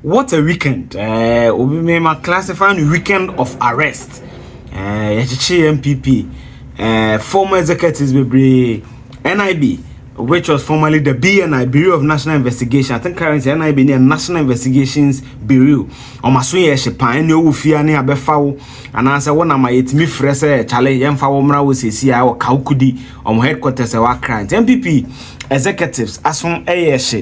what a weekend. We may classify weekend of arrest. NPP, former executives be NIB, which was formerly the BNI, Bureau of National Investigation. I think currently NIB near National Investigations Bureau. On my soon year shepan, no fear near Befaw, and answer one of my me fresh challenge young Fawomra was see our Kaukudi on headquarters of our crimes. NPP executives as from ASH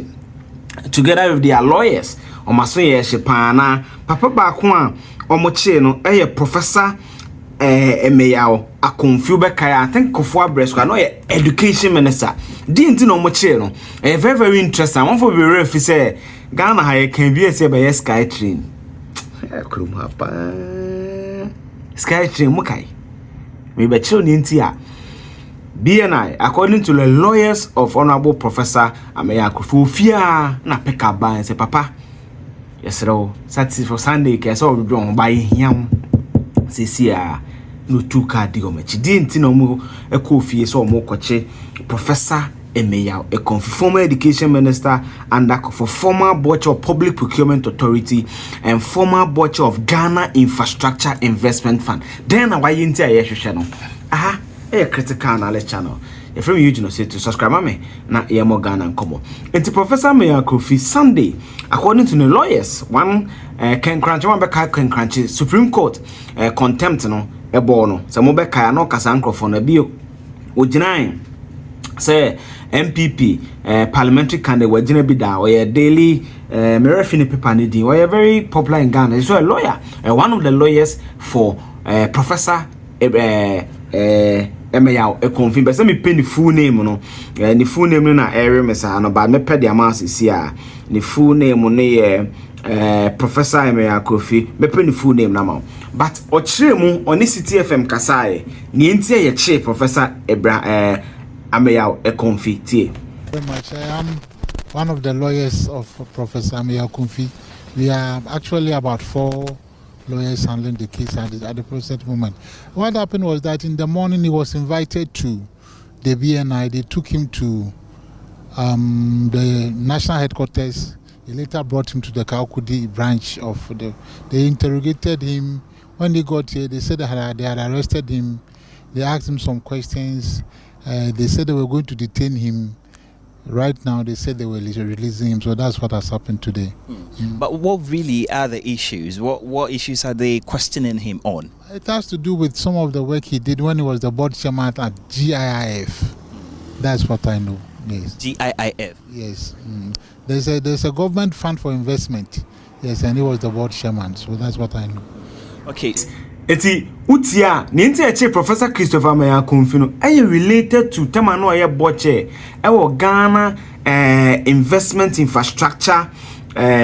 together with their lawyers on my soon year shepan. Papa Bakwan or Mocheno, Professor Ameyaw Ekumfi bekaya. I think Kofua Bresco, no education minister. Didn't know much, no. Very, very interesting. I want to be real say Ghana high can be a by a sky train. Sky train, Mukai. Maybe children tia. BNI, according to the lawyers of Honorable Professor Ameyaw Ekumfi, fear na pick up by and say, Papa, yes, sir, Saturday for Sunday, case all wrong by him. Sisia no two card digomechi didn't know more Ekumfi so more coche Professor Ameyaw Ekumfi, former education minister and for former board of Public Procurement Authority and former board of Ghana Infrastructure Investment Fund. Then why you into a channel? Aha, a critical knowledge channel. If you know say to subscribe me na e mo Ghana nkomo. Enti Professor Ameyaw Ekumfi Sunday, according to the lawyers, one Ken Cranch one beka Ken Cranch Supreme Court contempt no ebo no. Se mo beka no kasa nkrofo na bio oginain say NPP parliamentary candidate wagina bi da or daily merefini paper ni di or very popular in Ghana. So a lawyer, one of the lawyers for Professor Ameyaw Ekumfi, but say me pay the full name no. The full name na area mesa no, but me pay the amount here. The full name no Professor Ameyaw Ekumfi, me pay the full name na. But ochire mu oni City FM kasae, ni entie ye che Professor Ameyaw Ekumfi tie. Very much. I am one of the lawyers of Professor Ameyaw Ekumfi. We are actually about 4 lawyers handling the case at the present moment. What happened was that in the morning he was invited to the BNI. They took him to the national headquarters. They later brought him to the Kaukudi branch of They interrogated him. When they got here, they said they had arrested him. They asked him some questions. They said they were going to detain him. Right now, they said they were releasing him, so that's what has happened today. But what really are the issues? What issues are they questioning him on? It has to do with some of the work he did when he was the board chairman at GIIF. That's what I know. Yes. GIIF. Yes. There's a government fund for investment. Yes, and he was the board chairman, so that's what I know. Okay. Eti utia ni nti eche Professor Christopher Ameyaw Ekumfi no related to tema no aye boche Ghana investment infrastructure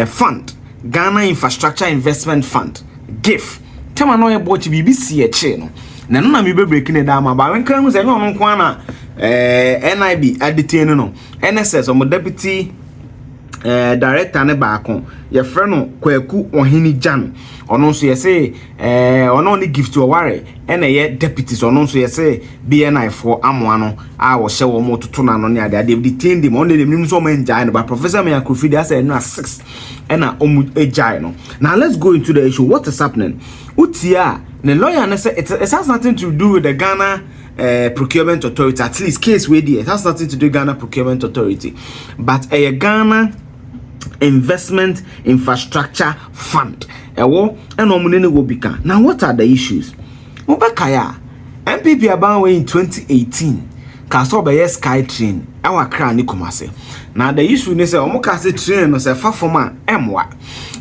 fund, Ghana Infrastructure Investment Fund, GIF. Tema no aye boche BBC eche no na mi be break ne da ma ba wen kan hu se no nko na NIB detained no NSS or deputy director ne baako ye frɛ no Kwaku Ohini Jan ono nso ye say ono ni gift to ware ena ye deputies ono nso ye say BNI for amoa no a wo hye wo mo toto na no ne ade ade detained him ono dem so man jai no, but Professor Ameyaw Ekumfi dey say no 6 ena omu ejai no. Now let's go into the issue. What is happening? Utia the lawyer na say it has nothing to do with the Ghana Procurement Authority, at least case wey there. It has nothing to do with Ghana Procurement Authority, but a Ghana Investment Infrastructure Fund. Ewo eno munene wo bika. Now what are the issues? Obakaya NPP abanwe in 2018 kaso be sky train awa kra ni Kumase. Now the issue ne say omo kase train no say fa forma emwa.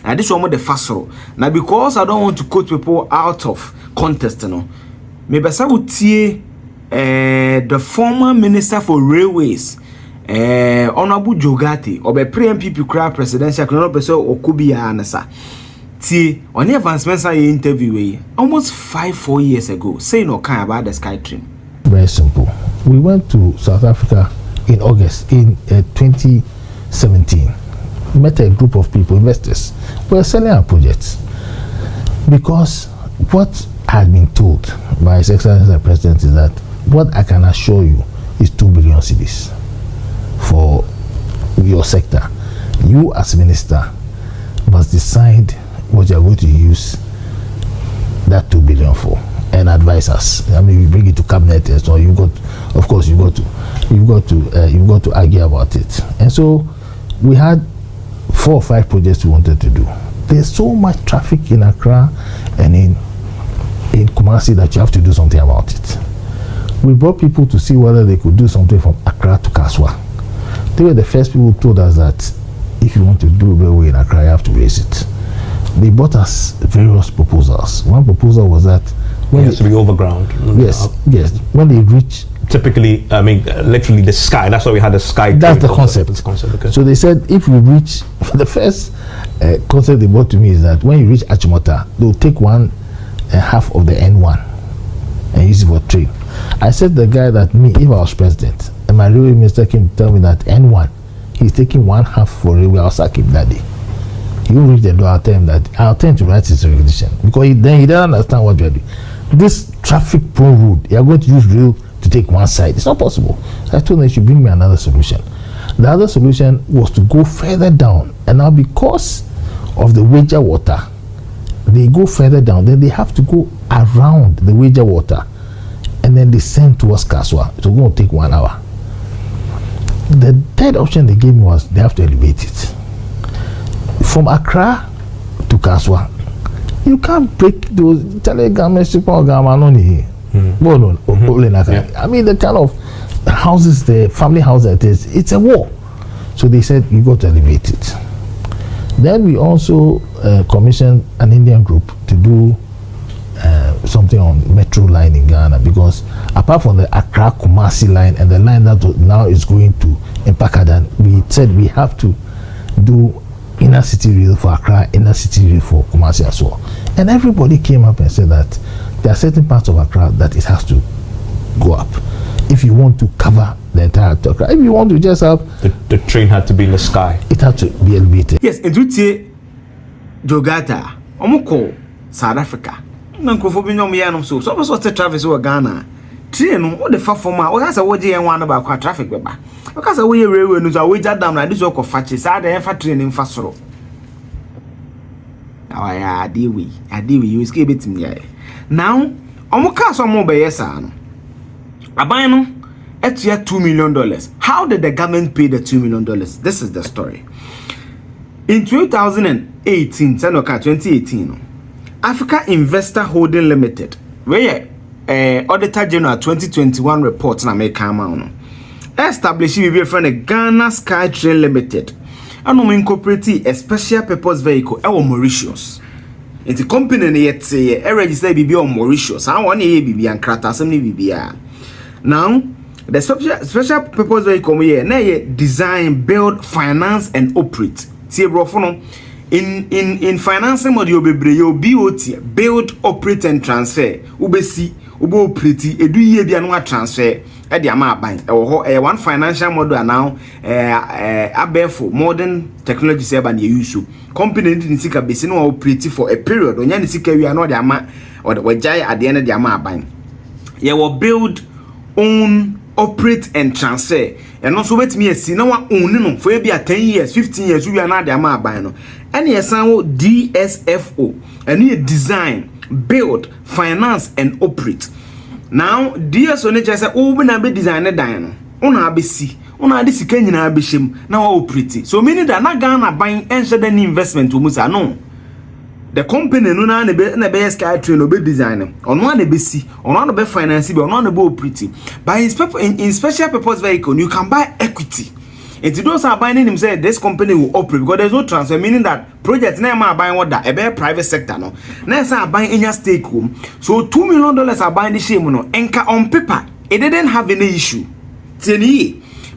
And this one the fasoro. Now because I don't want to quote people out of context no. Me besa utie the former minister for railways Honorable Jogati or be pre-MPP crowd presidential no person okubia anasa ti on the advancements I interview almost 4 years ago saying no kind about the sky train. Very simple. We went to South Africa in August in 2017. We met a group of people, investors. We were selling our projects because what I had been told by His Excellency the President is that what I can assure you is 2 billion cedis for your sector. You as minister must must decide what you are going to use that 2 billion for and advise us. I mean, you bring it to cabinet, and so you got, of course, you got to argue about it. And so we had 4 or 5 projects we wanted to do. There's so much traffic in Accra and in Kumasi that you have to do something about it. We brought people to see whether they could do something from Accra to Kaswa. They were the first people who told us that if you want to do railway in Accra, you have to raise it. They brought us various proposals. One proposal was that when it has to be overground. Yes. When they reach, typically, I mean, literally the sky. That's why we had the sky. That's the concept. That's the concept. Okay. So they said if we reach, the first concept they brought to me is that when you reach Achimota, they'll take 1 half of the N1 and use it for train. I said to the guy that if I was president and my railway minister came to tell me that N1, he's taking 1 half for railway, I'll sack him that day. He will reach the door, I'll tell him that I'll tell him to write his regulation because he doesn't understand what you're doing. This traffic prone road, you're going to use rail to take one side. It's not possible. I told them they should bring me another solution. The other solution was to go further down, and now because of the Wager water, they go further down, then they have to go around the Wager water and then descend towards Kaswa. It's going to take 1 hour. The third option they gave me was they have to elevate it from Accra to Kaswa. You can't break those telegrams. I mean, the kind of houses, the family house that is, it's a war. So they said you got to elevate it. Then we also commissioned an Indian group to do something on metro line in Ghana, because apart from the Accra Kumasi line and the line that now is going to Mpakadan, we said we have to do inner city rail for Accra, inner city rail for Kumasi as well. And everybody came up and said that there are certain parts of Accra that it has to go up if you want to cover the entire Accra. If you want to just have the train had to be in the sky, it had to be elevated. Yes, and to Jogata, Omoko, South Africa. Nankrofo bi nyom ya no so so traffic so Ghana. Train no the fa forma, o kasa wo je en wan ba kwa traffic beba. O kasa wo ye railway no so we jadam na dis ko fache sa da fa train in fa soro. Awaya adewi you escape betim ya. Now, omo ka so mo be yesa no. Aban no etua $2 million. How did the government pay the $2 million? This is the story. In 2018, 2018 no. Africa Investor Holding Limited, where Auditor General 2021 report na make come out. Established we friend Ghana Sky Train Limited. And we incorporate a special purpose vehicle at Mauritius. It's a company yet say register BB on Mauritius. I want BB and Krata some BB. Now, the special purpose vehicle we design, build, finance, and operate. See, bro, in financing mode you be BOT, build, operate and transfer. Ubesi ubo operate edu ye bia no transfer e de ama aban one financial model now abefo modern technology say ba na use company need sika besi no operate for a period onya ni sika wi na de ama or the wajai ade na de ama aban ye will build, own, operate and transfer. And also wait me see no one own no for be 10 years 15 years we are na de ama aban no. And yes, DSFO, and you design, build, finance, and operate. Now, DSFO nature say, "Oh, we na be designer dying. Una be see, una this Kenya na be shim. Now operate. So meaning that na Ghana buying any investment to Musa no. The company no na be sky train be designer. On one be see, on one be finance, on one be operate. By in special purpose vehicle, you can buy equity. And to those are buying him say this company will operate because there's no transfer, meaning that projects now are buying what that a private sector no. Now are buying in your stake home. So $2 million are buying the shame no. Enka on paper, it didn't have any issue.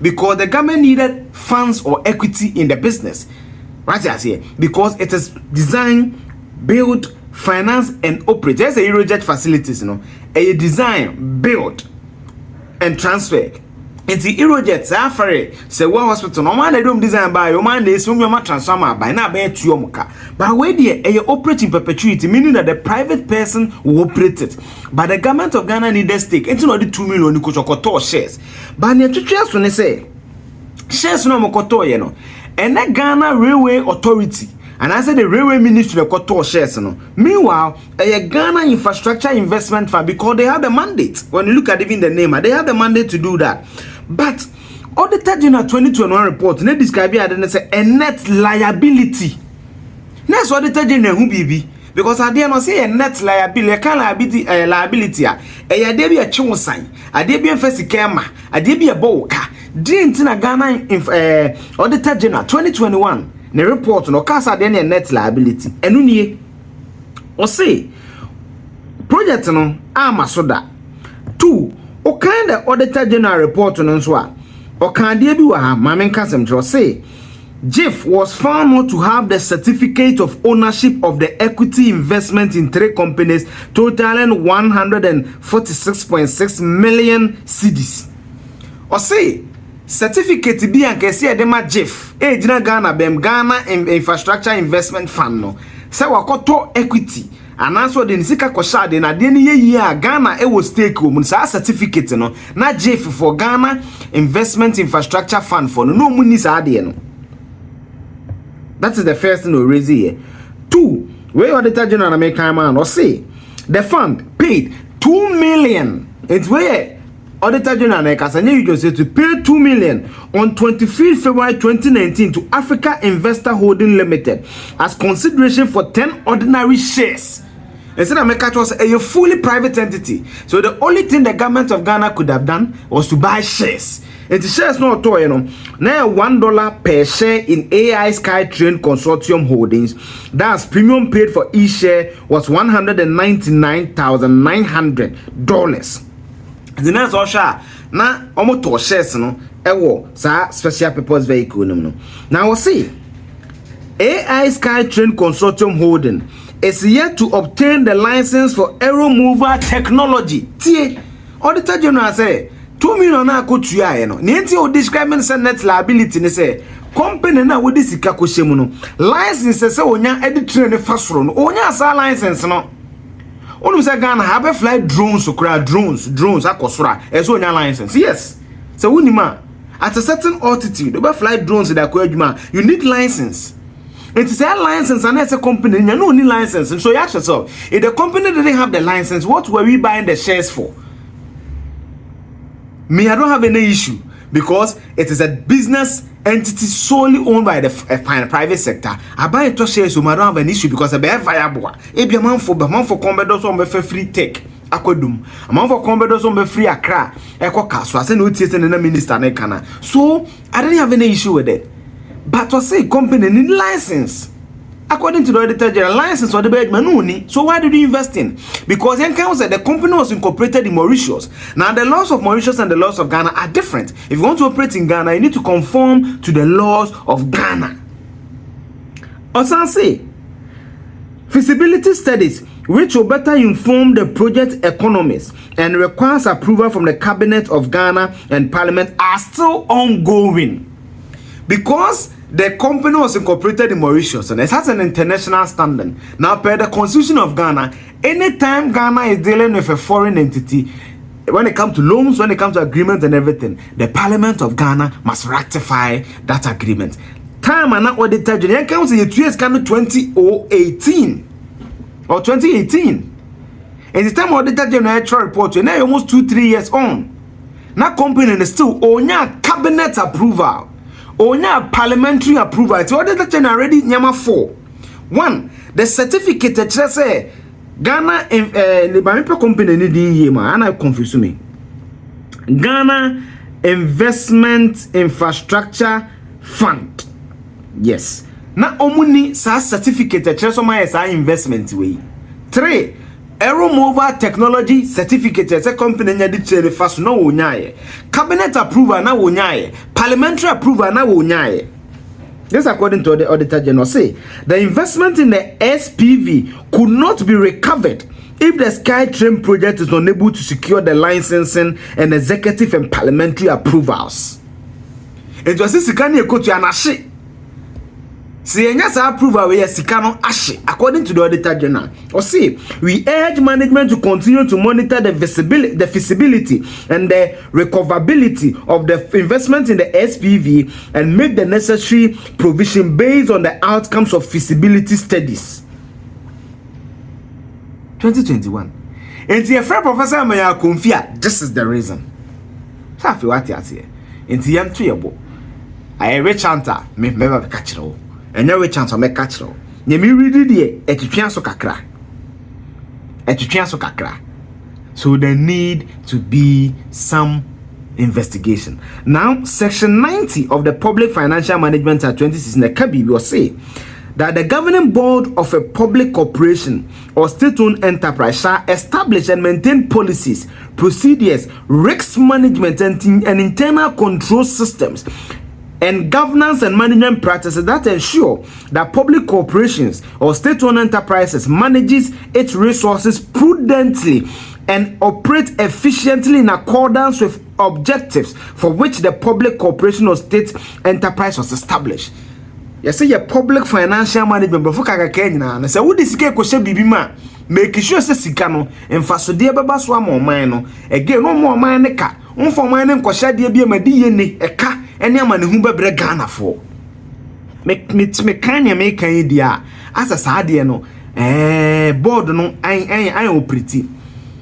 Because the government needed funds or equity in the business. Right I say because it is design, build, finance, and operate. There's a Eurojet facilities, you know. A design, build, and transfer. It's the Eurojet Safari. Say one hospital. No man they don't design by your man they assume your transformer by now be to your muka. But where they operate in perpetuity, meaning that the private person will operate it. But the government of Ghana need a stake. It's not the 2 million you shares. But the shares when they say shares no mokoto you know. And the Ghana Railway Authority and I said the railway ministry the got shares no. Meanwhile, a Ghana Infrastructure Investment Fund, because they have the mandate. When you look at even the name, they have the mandate to do that. But Auditor General 2021 report, they describe it as a net liability. That's Auditor General who be. Because I didn't say a net liability, a kind of liability. A be a chon sign, a be a first camera, a be a boka. Didn't in a Ghana Auditor General 2021 the report no casa then a net liability. And unye or say project no amasoda. 2 o kind of Auditor General report no so o kan de bi wa ha mamen kasem tro say Jeff was found not to have the certificate of ownership of the equity investment in 3 companies totaling 146.6 million cedis. Or say, certificate be and can see ma Jeff, Jina Ghana Bem Ghana Infrastructure Investment Fund no. Say wakoto equity. And also the Nisika Koshade na deni year Ghana was stake woman sa certificate no. Na Jeff for Ghana Investment Infrastructure Fund for no money sa ade no. That is the first thing we raise here. 2, where Auditor General American man or say the fund paid 2 million. It's where Auditor General American you just say to pay 2 million on 25th February 2019 to Africa Investor Holding Limited as consideration for 10 ordinary shares. Instead of America was a fully private entity. So the only thing the government of Ghana could have done was to buy shares. And the shares not to now $1 per share in AI SkyTrain Consortium Holdings. That's premium paid for each share was $199,900. The next also na almost to shares no ewo sa special purpose vehicle no. Now we'll see AI SkyTrain Consortium Holding is yet to obtain the license for aero mover technology. Tie Auditor General say 2 million na ko tuya no. Nti o describing net liability ne say company na wodi sika ko hyemu no. License say onya editor ne fasoro no. Onya sa license no. Onu say Ghana have fly drones okra drones akosora. Eso onya license. Yes. So wunima at a certain altitude, over fly drones that ko adwuma, you need license. It's a license and it's a company, you don't need license. And so you ask yourself, if the company didn't have the license, what were we buying the shares for? Me, I don't have any issue because it is a business entity solely owned by the private sector. I buy it to shares, so I don't have an issue because I be viable. If you're man for combedos on free tech, Akodum, a man for combedos on free Accra, Eco so I say no teacher and a minister. So I don't have any issue with it. But to say company need license. According to the Auditor General, license or the bed manuni. So why did you invest in? Because the company was incorporated in Mauritius. Now the laws of Mauritius and the laws of Ghana are different. If you want to operate in Ghana, you need to conform to the laws of Ghana. Also say feasibility studies which will better inform the project economists and requires approval from the Cabinet of Ghana and Parliament are still ongoing. Because the company was incorporated in Mauritius and it has an international standing. Now, per the Constitution of Ghana, anytime Ghana is dealing with a foreign entity, when it comes to loans, when it comes to agreements and everything, the Parliament of Ghana must ratify that agreement. Time and Auditor General comes in the 2 years 2018 or 2018. And the time Auditor General report, now almost 2-3 years on. Now, company is still on cabinet approval. Onya parliamentary approval. It's Auditor General already nyama 4. 1, the certificate that say Ghana the company need yema and I confuse me. Ghana Investment Infrastructure Fund. Yes. Na omuni sa certificate that so my investment way. 3, aero mover technology certificate as a company nya di fast no wonyaye. Cabinet approval na wonyaye. Parliamentary approval na wonyaye. This according to the Auditor General say the investment in the SPV could not be recovered if the SkyTrain project is unable to secure the licensing and executive and parliamentary approvals. It was this can you go to Anashi. See, and yes, approval we are Sikano Ashe, according to the Auditor General. Or see, we urge management to continue to monitor the feasibility and the recoverability of the investment in the SPV and make the necessary provision based on the outcomes of feasibility studies. 2021. And the friend Professor Ameyaw Ekumfi, this is the reason. Safi what you say. And the M2 I reach chanta me never catch it. And your chance to make catch it. Nyemi read it etwetwa so kakra. Etwetwa so kakra. So there need to be some investigation. Now, Section 90 of the Public Financial Management Act 2016 the Kabi will say that the governing board of a public corporation or state-owned enterprise shall establish and maintain policies, procedures, risk management, and internal control systems and governance and management practices that ensure that public corporations or state-owned enterprises manages its resources prudently and operate efficiently in accordance with objectives for which the public corporation or state enterprise was established. You say your public financial management before kaka Kenya na say wo disike ko hye bibi ma make sure say sika no emfasode beba so amoman no again no mo man ne ka unfoman ne nkɔhya de bia madi ye ne eka ene ama ne hu bebre Ghana for me kan ya me kan dia asa saade no board no I operate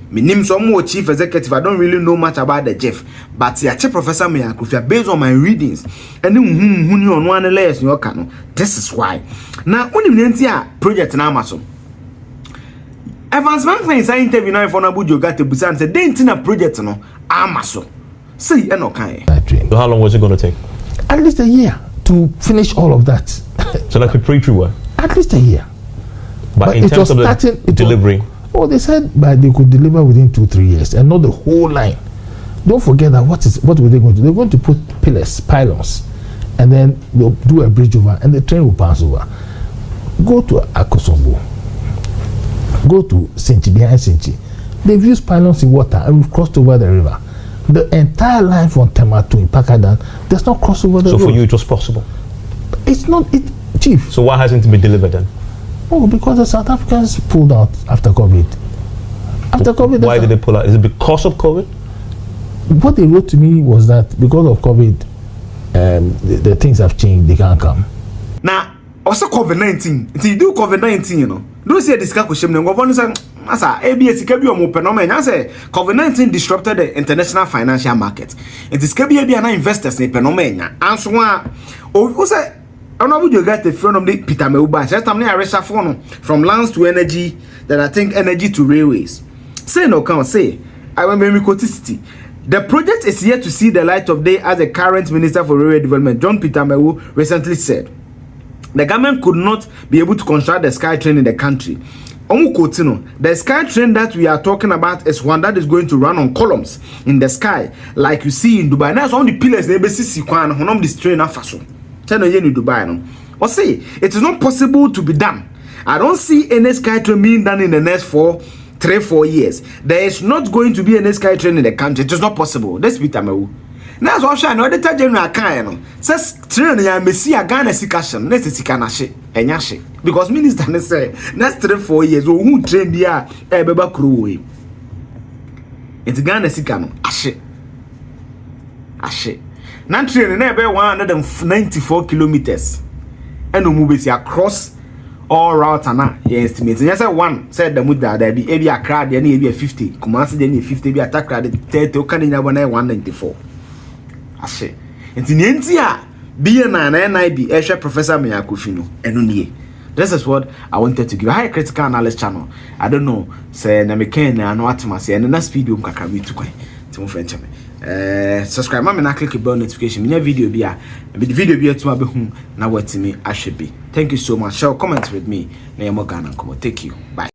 minim so mo chief executive. I don't really know much about the Jeff, but ya Professor Ameyaw Ekumfi based on my readings and huni on one layers no kano. This is why now only project na Amazon advancement things I interview now for Abuja got to busan say they na project no Amazon say no kan. So how long was it going to take? At least a year to finish all of that. So like a pre-tree work? At least a year. But in terms of the delivery? Oh, they said but they could deliver within 2-3 years and not the whole line. Don't forget that what were they going to do? They're going to put pylons, and then they'll do a bridge over, and the train will pass over. Go to Akosombo. Go to Senchi, behind Senchi. They've used pylons in water, and we've crossed over the river. The entire line from Tema to Ipakadan, there's no crossover the road. So for you, it was possible? It's not, Chief. So why hasn't it been delivered then? Oh, because the South Africans pulled out after COVID. After COVID, why did they pull out? Is it because of COVID? What they wrote to me was that because of COVID, the things have changed. They can't come. Now, also COVID-19. If you do COVID-19, you know, don't say this question. No, government say, "Asa, ABS can be a more phenomenon." I say COVID-19 disrupted the international financial market. It is can be an investors in phenomenon. And so, also. I know you got the phone of the Peter Meuba. Just time I resha phone from lands to energy, then I think energy to railways. Say no can say. I want me city. The project is yet to see the light of day, as the current Minister for Railway Development, John Peter Ameyaw, recently said. The government could not be able to construct the sky train in the country. The sky train that we are talking about is one that is going to run on columns in the sky, like you see in Dubai. That's on the pillars. They basically this train afaso. Dubai no. Or say it is not possible to be done. I don't see any sky train being done in the next 3-4 years. There is not going to be any sky train in the country. It is not possible. Let's be Ameyaw. Now so I know Auditor General kan no. Says train ya mesi Ghana sikashem. Let's sika na she enyashe. Because minister ne say next 3-4 years o hu train dia beba kuro we. It's Ghana sika no ashe. Now train na be 194 kilometers. And no move across all routes and yes estimate. Yes, one said the muda there be a crowd there be 50. Kumasi there 50 be attack crowd 30 okani 194. Ashe. Enti nentia BNI and NIB Professor Ameyaw Ekumfi no eno nie. This is what I wanted to give. High critical analysis channel. I don't know. Say na meken na no atmasi and next video kakra we to kwan. Timo fenche me. Subscribe ma me na click the bell notification. Me video bia. Be the video bia to abehu na watimi ahwe bi. Thank you so much. Share comment with me. Na yemo Ghana come. Take you. Bye.